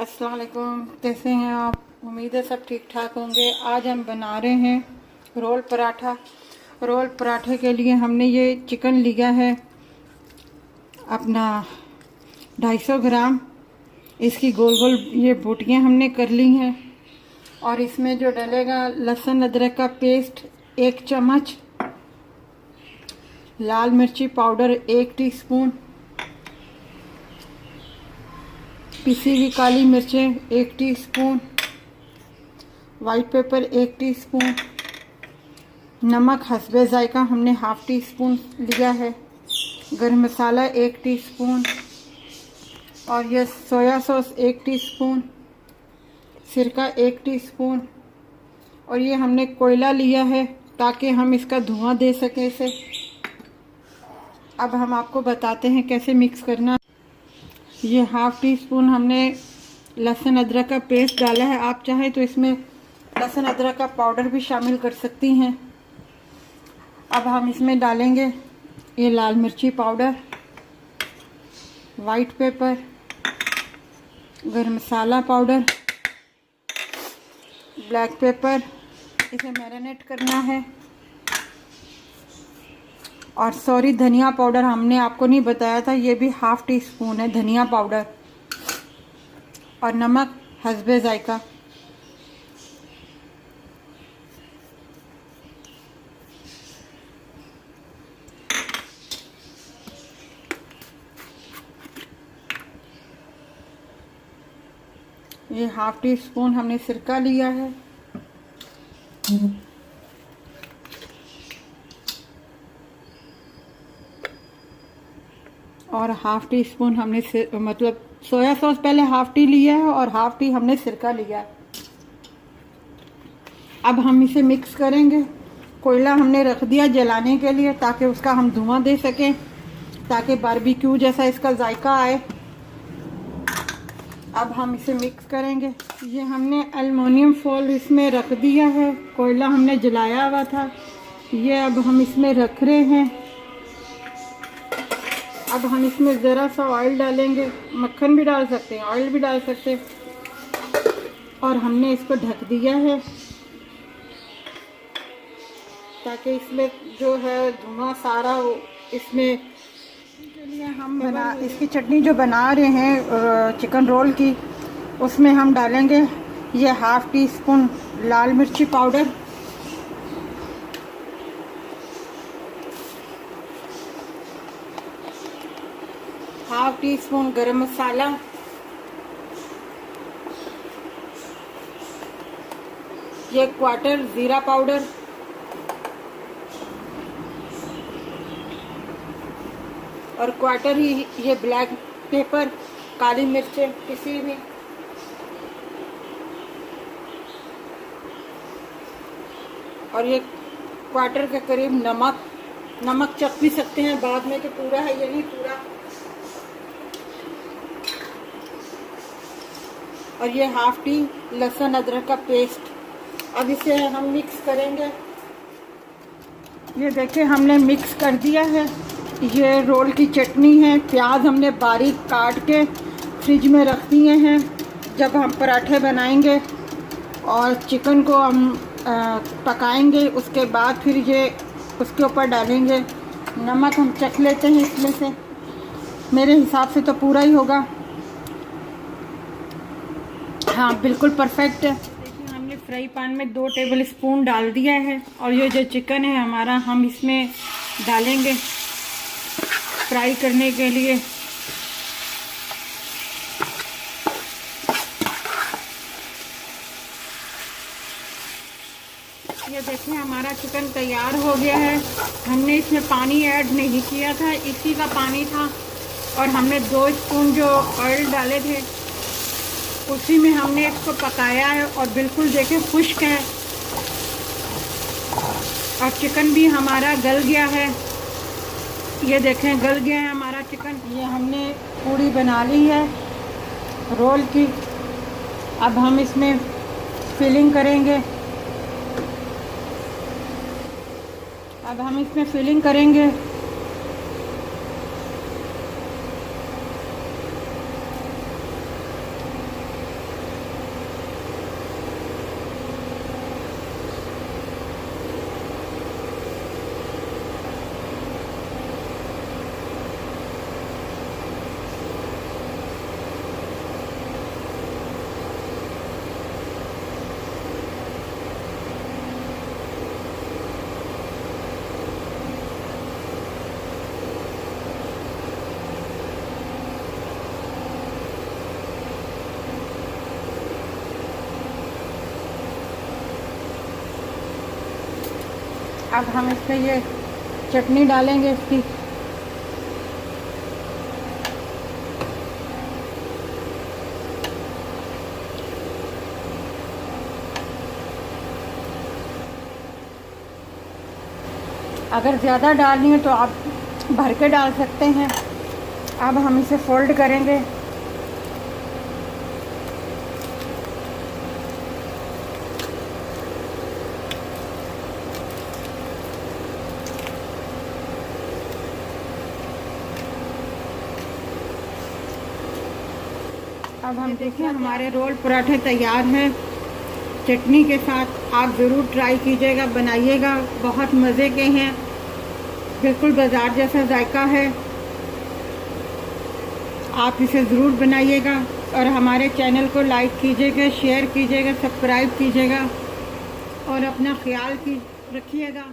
अस्सलाम वालेकुम, कैसे हैं आप? उम्मीद है सब ठीक ठाक होंगे। आज हम बना रहे हैं रोल पराठा। रोल पराठे के लिए हमने ये चिकन लिया है अपना 250 ग्राम। इसकी गोल गोल ये बोटियाँ हमने कर ली हैं और इसमें जो डलेगा लहसुन अदरक का पेस्ट 1 चम्मच, लाल मिर्ची पाउडर 1 टीस्पून, पिसी हुई काली मिर्चें 1 टीस्पून, वाइट पेपर 1 टीस्पून, नमक हस्बे जायका हमने ½ टीस्पून लिया है, गरम मसाला 1 टीस्पून और यह सोया सॉस 1 टीस्पून, सिरका 1 टीस्पून। और ये हमने कोयला लिया है ताकि हम इसका धुआं दे सकें इसे। अब हम आपको बताते हैं कैसे मिक्स करना। ये ½ टीस्पून हमने लहसुन अदरक का पेस्ट डाला है। आप चाहें तो इसमें लहसुन अदरक का पाउडर भी शामिल कर सकती हैं। अब हम इसमें डालेंगे ये लाल मिर्ची पाउडर, वाइट पेपर, गरम मसाला पाउडर, ब्लैक पेपर। इसे मैरिनेट करना है। और सॉरी, धनिया पाउडर हमने आपको नहीं बताया था, ये भी ½ टीस्पून है धनिया पाउडर। और नमक हस्बे जायका। ये ½ टीस्पून हमने सिरका लिया है। और ½ टीस्पून हमने मतलब सोया सॉस पहले ½ टी लिया है और ½ टी हमने सिरका लिया है। अब हम इसे मिक्स करेंगे। कोयला हमने रख दिया जलाने के लिए ताकि उसका हम धुआं दे सकें, ताकि बारबेक्यू जैसा इसका जायका आए। अब हम इसे मिक्स करेंगे। ये हमने एल्युमिनियम फॉइल इसमें रख दिया है, कोयला हमने जलाया हुआ था। ये अब हम इसमें रख रहे हैं। अब हम इसमें ज़रा सा ऑयल डालेंगे, मक्खन भी डाल सकते हैं, ऑयल भी डाल सकते हैं। और हमने इसको ढक दिया है ताकि इसमें जो है धुआं सारा इसमें के लिए हम इसकी चटनी जो बना रहे हैं चिकन रोल की, उसमें हम डालेंगे ये ½ टीस्पून लाल मिर्ची पाउडर, ½ टीस्पून गरम मसाला, ये 1/4 जीरा पाउडर, और 1/4 ही ये ब्लैक पेपर काली मिर्चें पिसी हुई, और ये 1/4 के करीब नमक चख भी सकते हैं बाद में कि पूरा है या नहीं पूरा। और ये ½ टी लहसुन अदरक का पेस्ट। अब इसे हम मिक्स करेंगे। ये देखिए हमने मिक्स कर दिया है। ये रोल की चटनी है। प्याज हमने बारीक काट के फ्रिज में रख दिए हैं। जब हम पराठे बनाएंगे और चिकन को हम पकाएंगे, उसके बाद फिर ये उसके ऊपर डालेंगे। नमक हम चख लेते हैं इसमें से, मेरे हिसाब से तो पूरा ही होगा। हाँ, बिल्कुल परफेक्ट है। देखिए हमने फ्राई पैन में 2 टेबल स्पून डाल दिया है और ये जो चिकन है हमारा हम इसमें डालेंगे फ्राई करने के लिए। ये देखिए हमारा चिकन तैयार हो गया है। हमने इसमें पानी ऐड नहीं किया था, इसी का पानी था। और हमने 2 स्पून जो ऑयल डाले थे उसी में हमने इसको पकाया है और बिल्कुल देखें खुश्क है। और चिकन भी हमारा गल गया है। ये देखें गल गया है हमारा चिकन। ये हमने पूड़ी बना ली है रोल की। अब हम इसमें फिलिंग करेंगे। अब हम इसमें ये चटनी डालेंगे इसकी। अगर ज़्यादा डालनी है तो आप भर के डाल सकते हैं। अब हम इसे फोल्ड करेंगे। अब हम देखिए हमारे रोल पराठे तैयार हैं चटनी के साथ। आप ज़रूर ट्राई कीजिएगा, बनाइएगा, बहुत मज़े के हैं, बिल्कुल बाज़ार जैसा जायका है। आप इसे ज़रूर बनाइएगा और हमारे चैनल को लाइक कीजिएगा, शेयर कीजिएगा, सब्सक्राइब कीजिएगा और अपना ख्याल रखिएगा।